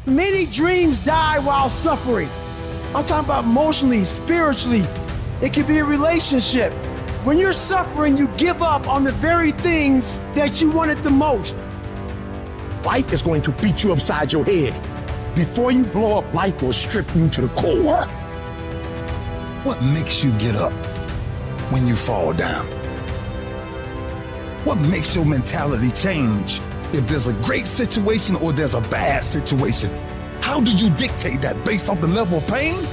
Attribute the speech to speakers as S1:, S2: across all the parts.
S1: Many dreams die while suffering. I'm talking about emotionally, spiritually. It could be a relationship. When you're suffering, you give up on the very things that you wanted the most.
S2: Life is going to beat you upside your head. Before you blow up, life will strip you to the core.
S3: What makes you get up when you fall down? What makes your mentality change if there's a great situation or there's a bad situation? How do you dictate that based on the level of pain?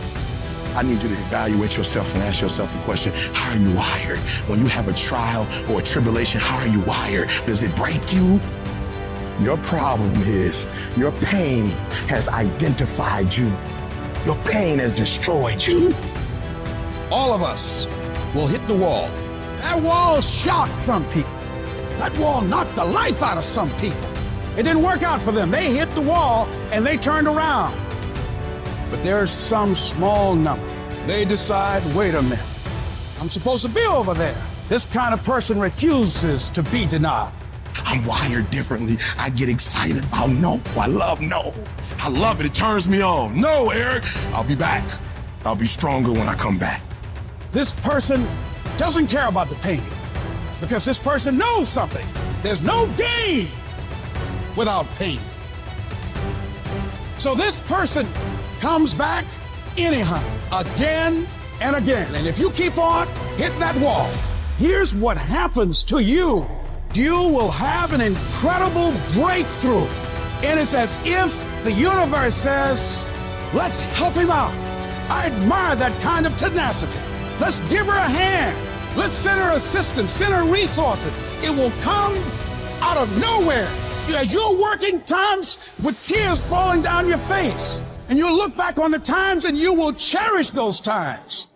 S3: I need you to evaluate yourself and ask yourself the question, how are you wired? When you have a trial or a tribulation, how are you wired? Does it break you? Your problem is your pain has identified you. Your pain has destroyed you.
S4: All of us will hit the wall. That wall shocked some people. That wall knocked the life out of some people. It didn't work out for them. They hit the wall and they turned around. But there's some small number. They decide, wait a minute, I'm supposed to be over there. This kind of person refuses to be denied.
S2: I'm wired differently. I get excited about no. I love no. I love it. It turns me on. No, Eric, I'll be back. I'll be stronger when I come back.
S4: This person doesn't care about the pain because this person knows something. There's no gain without pain. So this person comes back anyhow, again and again. And if you keep on hitting that wall, here's what happens to you. You will have an incredible breakthrough. And it's as if the universe says, let's help him out. I admire that kind of tenacity. Let's give her a hand. Let's send her assistance, send her resources. It will come out of nowhere. As you're working times with tears falling down your face, and you'll look back on the times and you will cherish those times.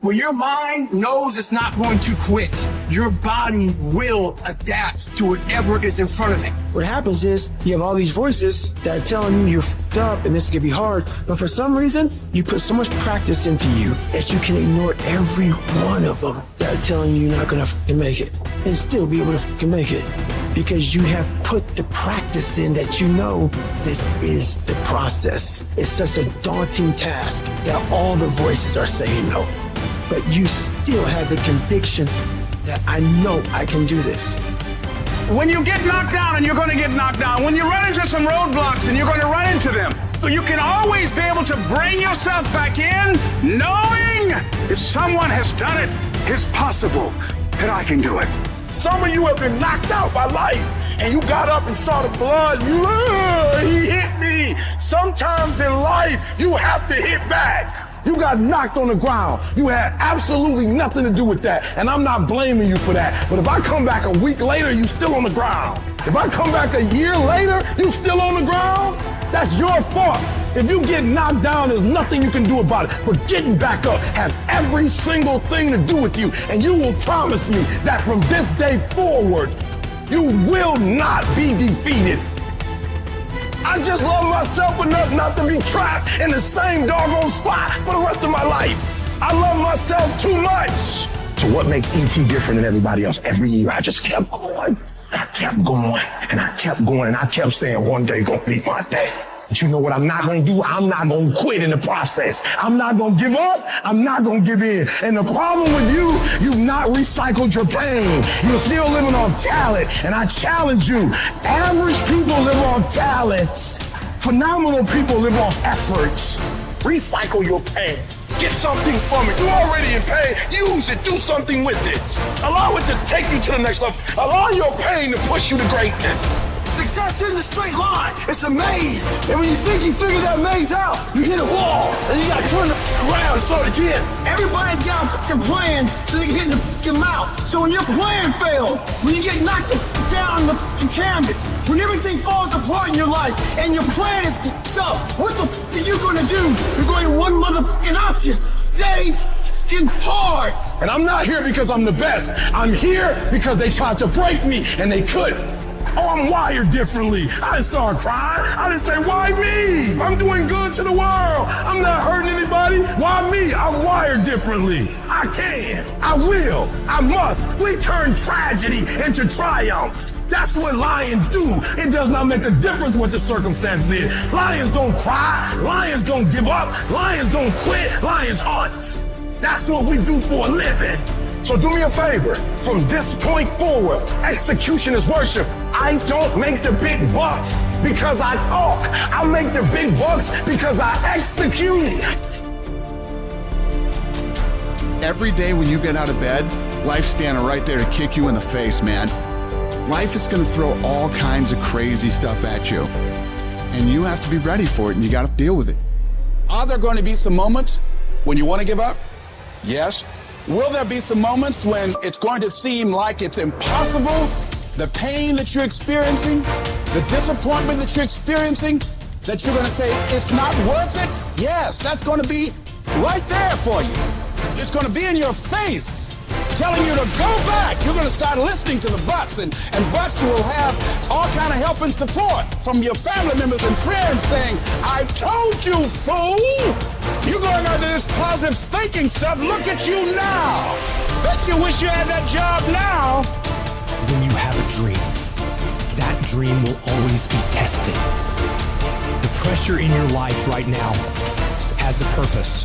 S1: When your mind knows it's not going to quit, your body will adapt to whatever is in front of it. What happens is you have all these voices that are telling you you're f***ed up and this is going to be hard, but for some reason, you put so much practice into you that you can ignore every one of them that are telling you you're not going to f***ing make it and still be able to f***ing make it. Because you have put the practice in that you know this is the process. It's such a daunting task that all the voices are saying no. But you still have the conviction that I know I can do this.
S5: When you get knocked down, and you're going to get knocked down, when you run into some roadblocks and you're going to run into them, you can always be able to bring yourself back in knowing if someone has done it, it's possible that I can do it.
S2: Some of you have been knocked out by life and you got up and saw the blood. He hit me. Sometimes in life, you have to hit back. You got knocked on the ground. You had absolutely nothing to do with that. And I'm not blaming you for that. But if I come back a week later, you still on the ground. If I come back a year later, you still on the ground, that's your fault. If you get knocked down, there's nothing you can do about it. But getting back up has every single thing to do with you. And you will promise me that from this day forward, you will not be defeated. I just love myself enough not to be trapped in the same doggone spot for the rest of my life. I love myself too much. So what makes E.T. different than everybody else? Every year I just kept going. I kept going and I kept going and I kept saying one day gonna be my day. But you know what I'm not gonna do? I'm not gonna quit in the process. I'm not gonna give up. I'm not gonna give in. And the problem with you, you've not recycled your pain. You're still living off talent. And I challenge you, average people live on talents. Phenomenal people live off efforts. Recycle your pain. Get something from it. You're already in pain. Use it. Do something with it. Allow it to take you to the next level. Allow your pain to push you to greatness.
S1: Success isn't a straight line, it's a maze. And when you think you figure that maze out, you hit a wall, and you gotta turn around and start again. Everybody's got a fucking plan so they can hit the fucking mouth. So when your plan fails, when you get knocked down the canvas, when everything falls apart in your life, and your plan is fucked up, what the fuck are you gonna do? There's only one motherfucking option. Stay fucking hard.
S2: And I'm not here because I'm the best. I'm here because they tried to break me, and they couldn't. Oh, I'm wired differently. I didn't start crying. I didn't say, why me? I'm doing good to the world. I'm not hurting anybody. Why me? I'm wired differently. I can. I will. I must. We turn tragedy into triumph. That's what lions do. It does not make a difference what the circumstances is. Lions don't cry. Lions don't give up. Lions don't quit. Lions hunt. That's what we do for a living. So do me a favor. From this point forward, execution is worship. I don't make the big bucks because I talk. I make the big bucks because I execute.
S6: Every day when you get out of bed, life's standing right there to kick you in the face, man. Life is going to throw all kinds of crazy stuff at you. And you have to be ready for it, and you got to deal with it.
S4: Are there going to be some moments when you want to give up? Yes. Will there be some moments when it's going to seem like it's impossible? The pain that you're experiencing, the disappointment that you're experiencing, that you're going to say, it's not worth it? Yes, that's going to be right there for you. It's going to be in your face, telling you to go back. You're going to start listening to the bucks, and bucks will have all kind of help and support from your family members and friends saying, I told you, fool. You're going under this positive thinking stuff. Look at you now. Bet you wish you had that job now.
S1: When you have a dream, that dream will always be tested. The pressure in your life right now has a purpose.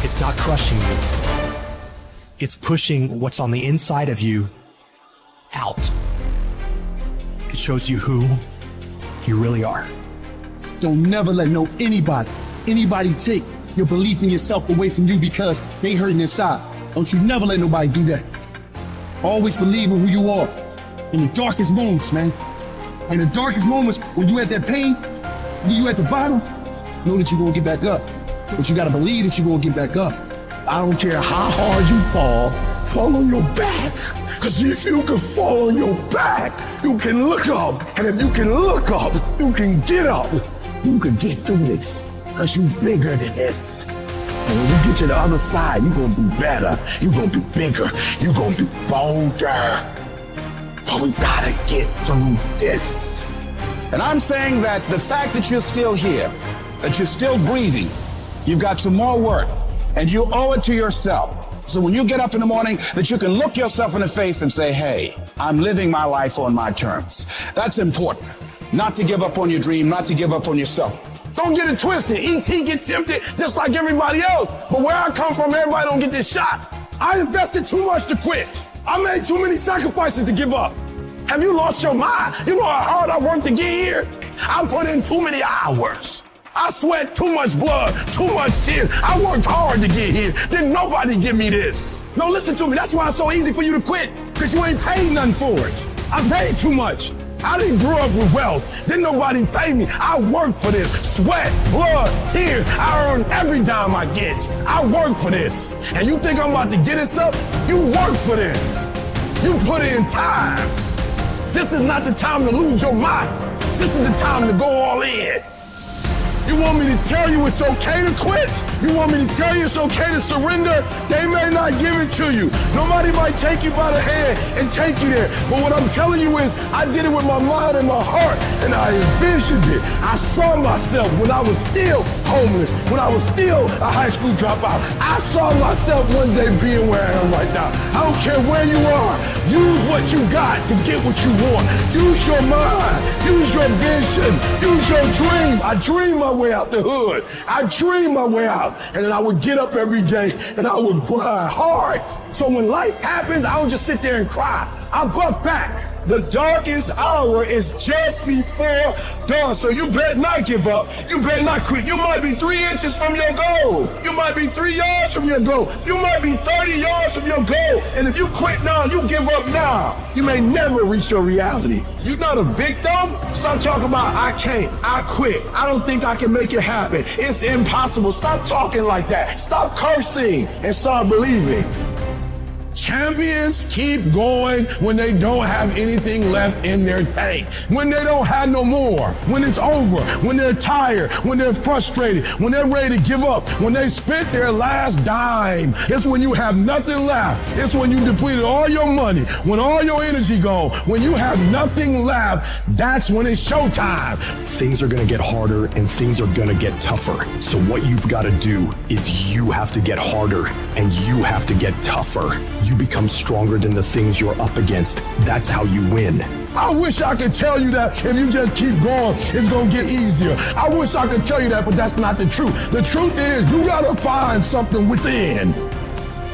S1: It's not crushing you. It's pushing what's on the inside of you out. It shows you who you really are.
S7: Don't never let anybody take your belief in yourself away from you because they hurting inside. Don't you never let nobody do that. Always believe in who you are. In the darkest moments, man. In the darkest moments, when you at that pain, when you at the bottom, know that you're gonna get back up. But you gotta believe that you're gonna get back up.
S2: I don't care how hard you fall on your back. Because if you can fall on your back, you can look up. And if you can look up, you can get up. You can get through this. Because you're bigger than this. And when you get to the other side, you're going to be better. You're going to be bigger. You're going to be bolder. But we got to get through this.
S4: And I'm saying that the fact that you're still here, that you're still breathing, you've got some more work, and you owe it to yourself. So when you get up in the morning, that you can look yourself in the face and say, hey, I'm living my life on my terms. That's important. Not to give up on your dream, not to give up on yourself.
S2: Don't get it twisted. E.T. get tempted just like everybody else. But where I come from, everybody don't get this shot. I invested too much to quit. I made too many sacrifices to give up. Have you lost your mind? You know how hard I worked to get here? I put in too many hours. I sweat too much blood, too much tears. I worked hard to get here. Didn't nobody give me this. No, listen to me. That's why it's so easy for you to quit, because you ain't paid nothing for it. I paid too much. I didn't grow up with wealth. Didn't nobody pay me. I worked for this. Sweat, blood, tears. I earn every dime I get. I work for this. And you think I'm about to get this up? You work for this. You put in time. This is not the time to lose your mind. This is the time to go all in. You want me to tell you it's okay to quit? You want me to tell you it's okay to surrender? They may not give it to you. Nobody might take you by the hand and take you there. But what I'm telling you is, I did it with my mind and my heart, and I envisioned it. I saw myself when I was still homeless, when I was still a high school dropout. I saw myself one day being where I am right now. I don't care where you are. Use what you got to get what you want. Use your mind. Use your vision. Use your dream. I dream my way out the hood. I dream my way out. And then I would get up every day and I would grind hard. So when life happens, I don't just sit there and cry. I buck back. The darkest hour is just before dawn. So you better not give up. You better not quit. You might be 3 inches from your goal. You might be 3 yards from your goal. You might be 30 yards from your goal. And if you quit now, you give up now, you may never reach your reality. You're not a victim. Stop talking about I can't, I quit, I don't think I can make it happen, it's impossible. Stop talking like that. Stop cursing and start believing. Champions keep going when they don't have anything left in their tank. When they don't have no more. When it's over. When they're tired. When they're frustrated. When they're ready to give up. When they spent their last dime. It's when you have nothing left. It's when you depleted all your money. When all your energy gone. When you have nothing left, that's when it's showtime.
S8: Things are going to get harder and things are going to get tougher. So what you've got to do is you have to get harder and you have to get tougher. You become stronger than the things you're up against. That's how you win.
S2: I wish I could tell you that if you just keep going, it's going to get easier. I wish I could tell you that, but that's not the truth. The truth is you got to find something within.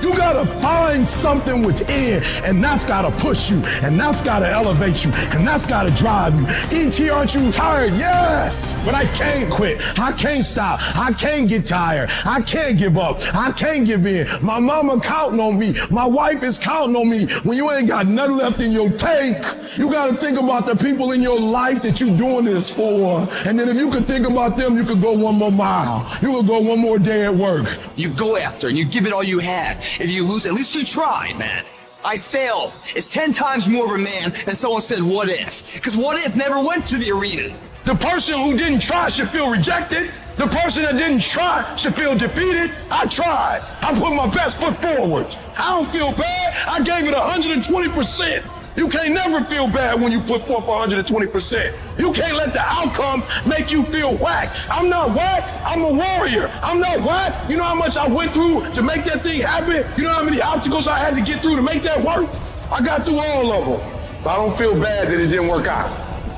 S2: You gotta find something within, and that's gotta push you, and that's gotta elevate you, and that's gotta drive you. E.T., aren't you tired? Yes, but I can't quit. I can't stop. I can't get tired. I can't give up. I can't give in. My mama counting on me. My wife is counting on me. When you ain't got nothing left in your tank, you gotta think about the people in your life that you're doing this for. And then if you could think about them, you could go one more mile. You could go one more day at work.
S1: You go after and you give it all you had. If you lose, at least you tried, man. I failed. It's 10 times more of a man than someone said, what if? Because what if never went to the arena.
S2: The person who didn't try should feel rejected. The person that didn't try should feel defeated. I tried. I put my best foot forward. I don't feel bad. I gave it 120%. You can't never feel bad when you put forth 120%. You can't let the outcome make you feel whack. I'm not whack. I'm a warrior. I'm not whack. You know how much I went through to make that thing happen? You know how many obstacles I had to get through to make that work? I got through all of them. But I don't feel bad that it didn't work out.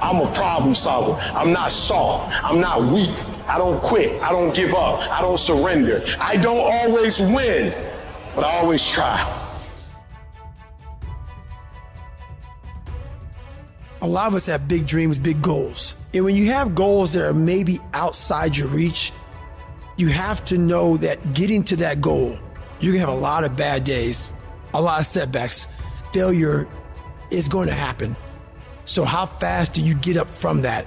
S2: I'm a problem solver. I'm not soft. I'm not weak. I don't quit. I don't give up. I don't surrender. I don't always win, but I always try.
S1: A lot of us have big dreams, big goals. And when you have goals that are maybe outside your reach, you have to know that getting to that goal, you're gonna have a lot of bad days, a lot of setbacks. Failure is going to happen. So how fast do you get up from that?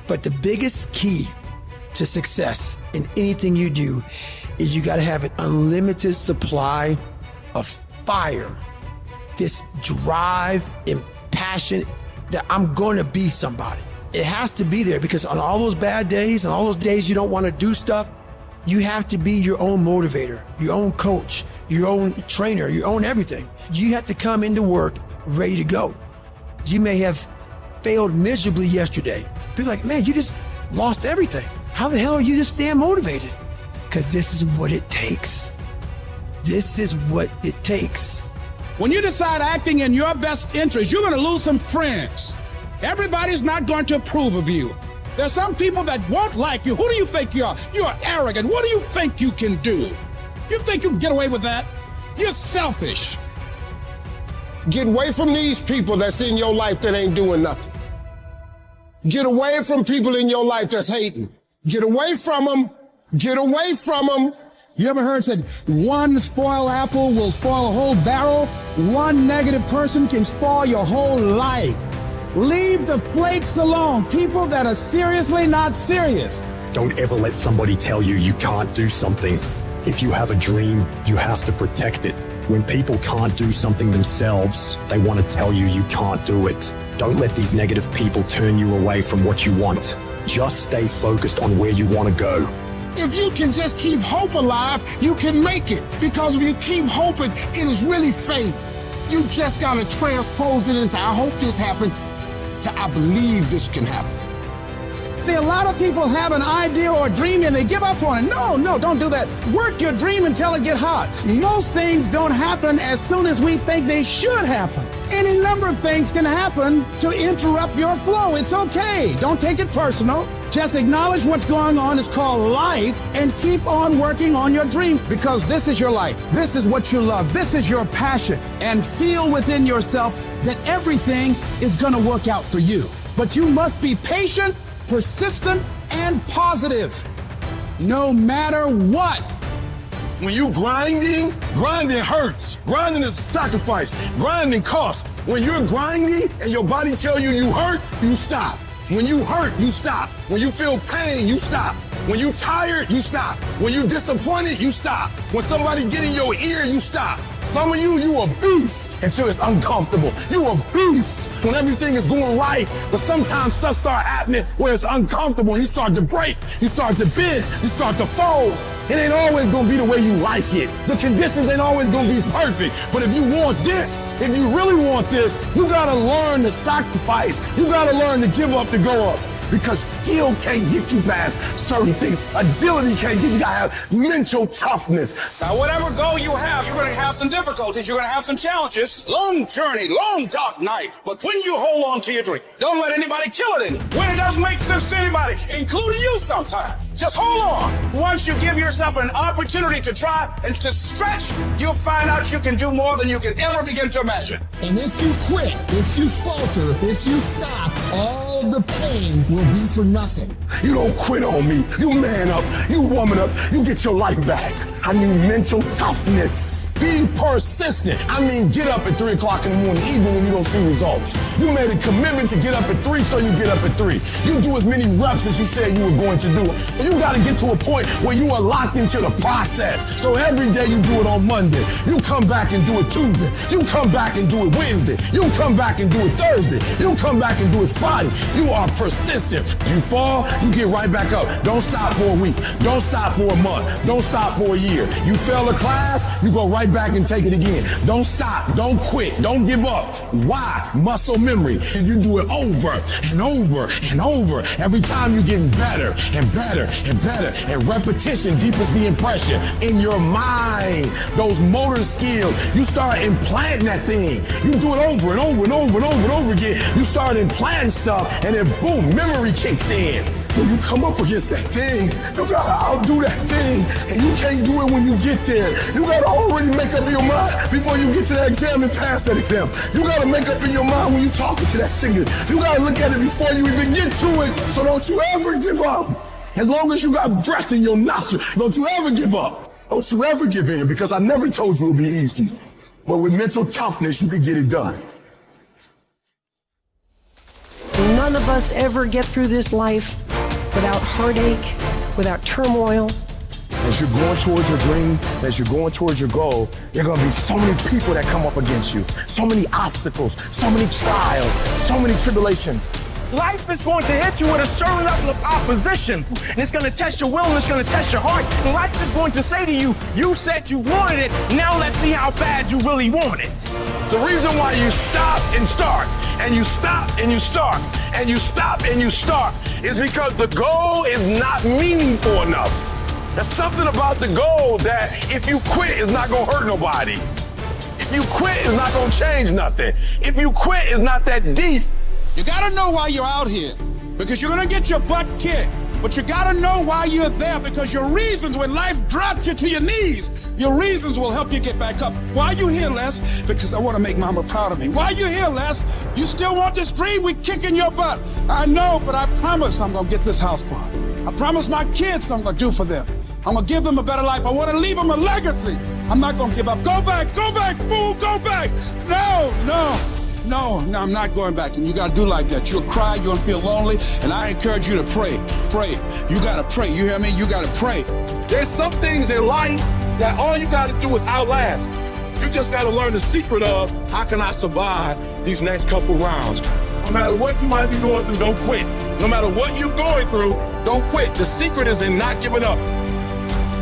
S1: But the biggest key to success in anything you do is you gotta have an unlimited supply of fire, this drive and passion that I'm going to be somebody. It has to be there because on all those bad days and all those days you don't want to do stuff, you have to be your own motivator, your own coach, your own trainer, your own everything. You have to come into work ready to go. You may have failed miserably yesterday. People are like, man, you just lost everything. How the hell are you just staying motivated? Because this is what it takes. This is what it takes.
S4: When you decide acting in your best interest, you're going to lose some friends. Everybody's not going to approve of you. There's some people that won't like you. Who do you think you are? You're arrogant. What do you think you can do? You think you can get away with that? You're selfish.
S9: Get away from these people that's in your life that ain't doing nothing. Get away from people in your life that's hating. Get away from them. Get away from them.
S4: You ever heard said one spoiled apple will spoil a whole barrel? One negative person can spoil your whole life. Leave the flakes alone. People that are seriously not serious.
S8: Don't ever let somebody tell you you can't do something. If you have a dream, you have to protect it. When people can't do something themselves, they want to tell you you can't do it. Don't let these negative people turn you away from what you want. Just stay focused on where you want to go.
S9: If you can just keep hope alive, you can make it. Because if you keep hoping, it is really faith. You just got to transpose it into I hope this happened to I believe this can happen.
S4: See, a lot of people have an idea or a dream and they give up on it. No, don't do that. Work your dream until it gets hot. Most things don't happen as soon as we think they should happen. Any number of things can happen to interrupt your flow. It's okay. Don't take it personal. Just acknowledge what's going on. It's called life and keep on working on your dream because this is your life. This is what you love. This is your passion. And feel within yourself that everything is going to work out for you. But you must be patient, persistent, and positive, no matter what.
S2: When you grinding hurts. Grinding is a sacrifice. Grinding costs. When you're grinding and your body tell you you hurt, you stop. When you hurt, you stop. When you feel pain, you stop. When you tired, you stop. When you disappointed, you stop. When somebody get in your ear, you stop. Some of you a beast until it's uncomfortable. You a beast when everything is going right, but sometimes stuff start happening where it's uncomfortable and you start to break, you start to bend, you start to fold. It ain't always gonna be the way you like it. The conditions ain't always gonna be perfect. But if you want this, if you really want this, you gotta learn to sacrifice. You gotta learn to give up to go up. Because skill can't get you past certain things. Agility can't get you. You gotta have mental toughness.
S4: Now, whatever goal you have, you're going to have some difficulties. You're going to have some challenges. Long journey, long dark night. But when you hold on to your dream, don't let anybody kill it. When it doesn't make sense to anybody, including you sometimes, just hold on. Once you give yourself an opportunity to try and to stretch, you'll find out you can do more than you can ever begin to imagine.
S9: And if you quit, if you falter, if you stop, all the pain will be for nothing.
S2: You don't quit on me. You man up. You woman up. You get your life back. I need mental toughness. Be persistent. I mean, get up at 3 o'clock in the morning, even when you don't see results. You made a commitment to get up at 3, so you get up at 3. You do as many reps as you said you were going to do. You got to get to a point where you are locked into the process. So every day you do it on Monday. You come back and do it Tuesday. You come back and do it Wednesday. You come back and do it Thursday. You come back and do it Friday. You are persistent. You fall, you get right back up. Don't stop for a week. Don't stop for a month. Don't stop for a year. You fail a class, you go right back and take it again. Don't stop. Don't quit. Don't give up. Why? Muscle memory. You do it over and over and over. Every time you're getting better and better and better. And repetition deepens the impression in your mind. Those motor skills, you start implanting that thing. You do it over and over and over and over and over again. You start implanting stuff and then boom, memory kicks in. When you come up against that thing, you gotta outdo that thing. And you can't do it when you get there. You gotta already make up your mind before you get to that exam and pass that exam. You gotta make up in your mind when you're talking to that singer. You gotta look at it before you even get to it. So don't you ever give up. As long as you got breath in your nostrils, don't you ever give up. Don't you ever give in, because I never told you it would be easy. But with mental toughness, you can get it done.
S10: None of us ever get through this life without heartache, without turmoil.
S2: As you're going towards your dream, as you're going towards your goal, there are going to be so many people that come up against you, so many obstacles, so many trials, so many tribulations.
S1: Life is going to hit you with a certain level of opposition, and it's going to test your will and it's going to test your heart. And life is going to say to you, you said you wanted it, now let's see how bad you really want it.
S2: The reason why you stop and start, and you stop and you start, and you stop and you start, is because the goal is not meaningful enough. There's something about the goal that if you quit, it's not going to hurt nobody. If you quit, it's not going to change nothing. If you quit, it's not that deep.
S4: You gotta know why you're out here, because you're gonna get your butt kicked. But you gotta know why you're there, because your reasons, when life drops you to your knees, your reasons will help you get back up. Why are you here, Les? Because I wanna make mama proud of me. Why are you here, Les? You still want this dream? We kicking your butt. I know, but I promise I'm gonna get this house for her. I promise my kids I'm gonna do for them. I'm gonna give them a better life. I wanna leave them a legacy. I'm not gonna give up. Go back, fool, go back. No, I'm not going back. And you got to do like that. You'll cry, you'll feel lonely, and I encourage you to pray. Pray. You got to pray. You hear me? You got to pray.
S2: There's some things in life that all you got to do is outlast. You just got to learn the secret of how can I survive these next couple rounds. No matter what you might be going through, don't quit. No matter what you're going through, don't quit. The secret is in not giving up.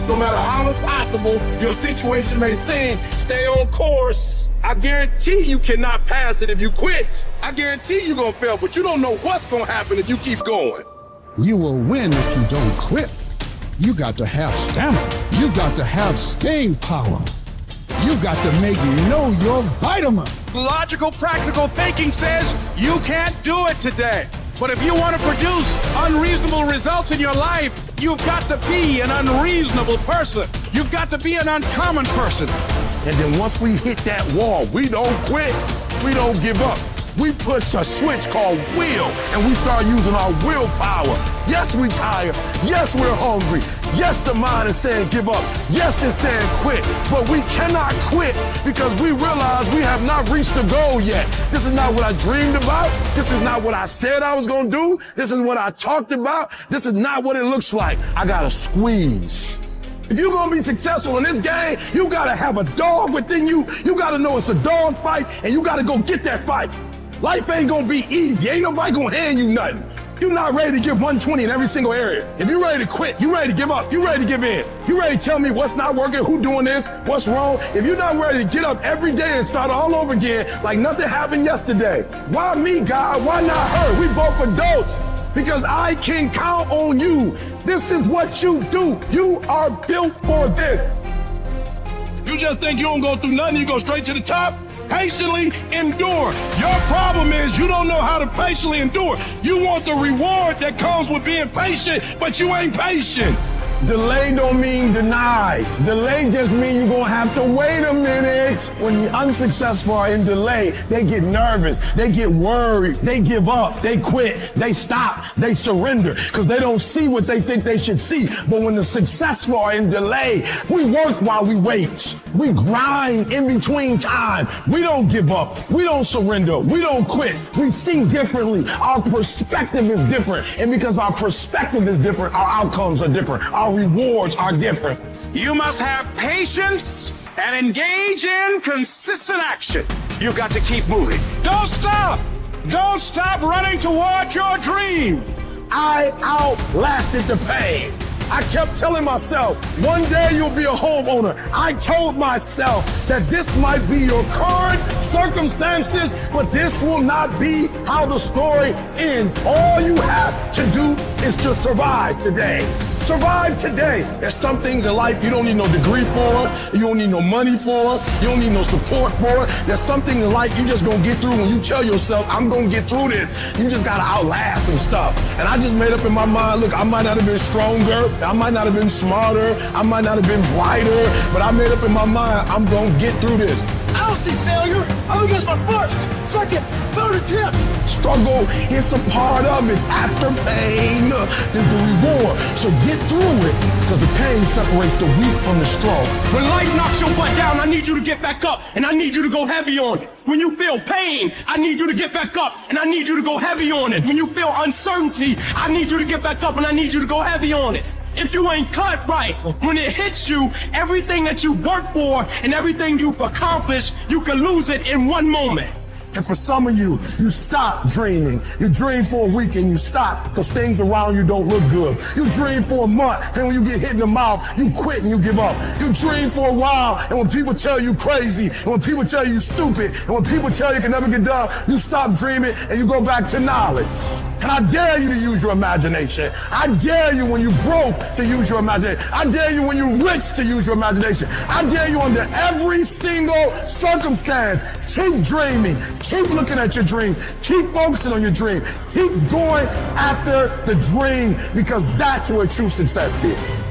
S2: No matter how impossible your situation may seem, stay on course. I guarantee you cannot pass it if you quit. I guarantee you're going to fail, but you don't know what's going to happen if you keep going.
S4: You will win if you don't quit. You got to have stamina. You got to have staying power. You got to know your vitamin.
S5: Logical, practical thinking says you can't do it today. But if you want to produce unreasonable results in your life, you've got to be an unreasonable person. You've got to be an uncommon person.
S2: And then once we hit that wall, we don't quit, we don't give up. We push a switch called will, and we start using our willpower. Yes, we tired. Yes, we're hungry. Yes, the mind is saying give up. Yes, it's saying quit. But we cannot quit because we realize we have not reached the goal yet. This is not what I dreamed about. This is not what I said I was going to do. This is what I talked about. This is not what it looks like. I got to squeeze. If you're gonna be successful in this game, you gotta have a dog within you. You gotta know it's a dog fight, and you gotta go get that fight. Life ain't gonna be easy. Ain't nobody gonna hand you nothing. You're not ready to give 120 in every single area. If you're ready to quit, you're ready to give up, you're ready to give in. You're ready to tell me what's not working, who doing this, what's wrong. If you're not ready to get up every day and start all over again like nothing happened yesterday, why me, God? Why not her? We both adults. Because I can count on you. This is what you do. You are built for this. You just think you don't go through nothing, you go straight to the top? Patiently endure. Your problem is you don't know how to patiently endure. You want the reward that comes with being patient, but you ain't patient.
S1: Delay don't mean deny. Delay just means you're gonna have to wait a minute. When the unsuccessful are in delay, they get nervous, they get worried, they give up, they quit, they stop, they surrender, because they don't see what they think they should see. But when the successful are in delay, we work while we wait. We grind in between time. We don't give up, we don't surrender, we don't quit. We see differently. Our perspective is different. And because our perspective is different, our outcomes are different. Our rewards are different.
S5: You must have patience and engage in consistent action. You got to keep moving. Don't stop. Don't stop running toward your dream.
S1: I outlasted the pain. I kept telling myself, one day you'll be a homeowner. I told myself that this might be your current circumstances, but this will not be how the story ends. All you have to do is to survive today. Survive today. There's some things in life you don't need no degree for, you don't need no money for, you don't need no support for. There's some things in life you just gonna get through when you tell yourself, I'm gonna get through this. You just gotta outlast some stuff. And I just made up in my mind, look, I might not have been stronger, I might not have been smarter, I might not have been brighter, but I made up in my mind, I'm gonna get through this.
S9: I don't see failure. I think it's my first, second, third attempt.
S1: Struggle is a part of it. After pain is the reward. So get through it, because the pain separates the weak from the strong. When life knocks your butt down, I need you to get back up, and I need you to go heavy on it. When you feel pain, I need you to get back up, and I need you to go heavy on it. When you feel uncertainty, I need you to get back up, and I need you to go heavy on it. If you ain't cut right, when it hits you, everything that you work for and everything you've accomplished, you can lose it in one moment.
S2: And for some of you, you stop dreaming. You dream for a week and you stop because things around you don't look good. You dream for a month, and when you get hit in the mouth, you quit and you give up. You dream for a while, and when people tell you crazy, and when people tell you stupid, and when people tell you can never get done, you stop dreaming and you go back to knowledge. And I dare you to use your imagination. I dare you when you broke to use your imagination. I dare you when you're rich to use your imagination. I dare you under every single circumstance. Keep dreaming. Keep looking at your dream. Keep focusing on your dream. Keep going after the dream, because that's where true success is.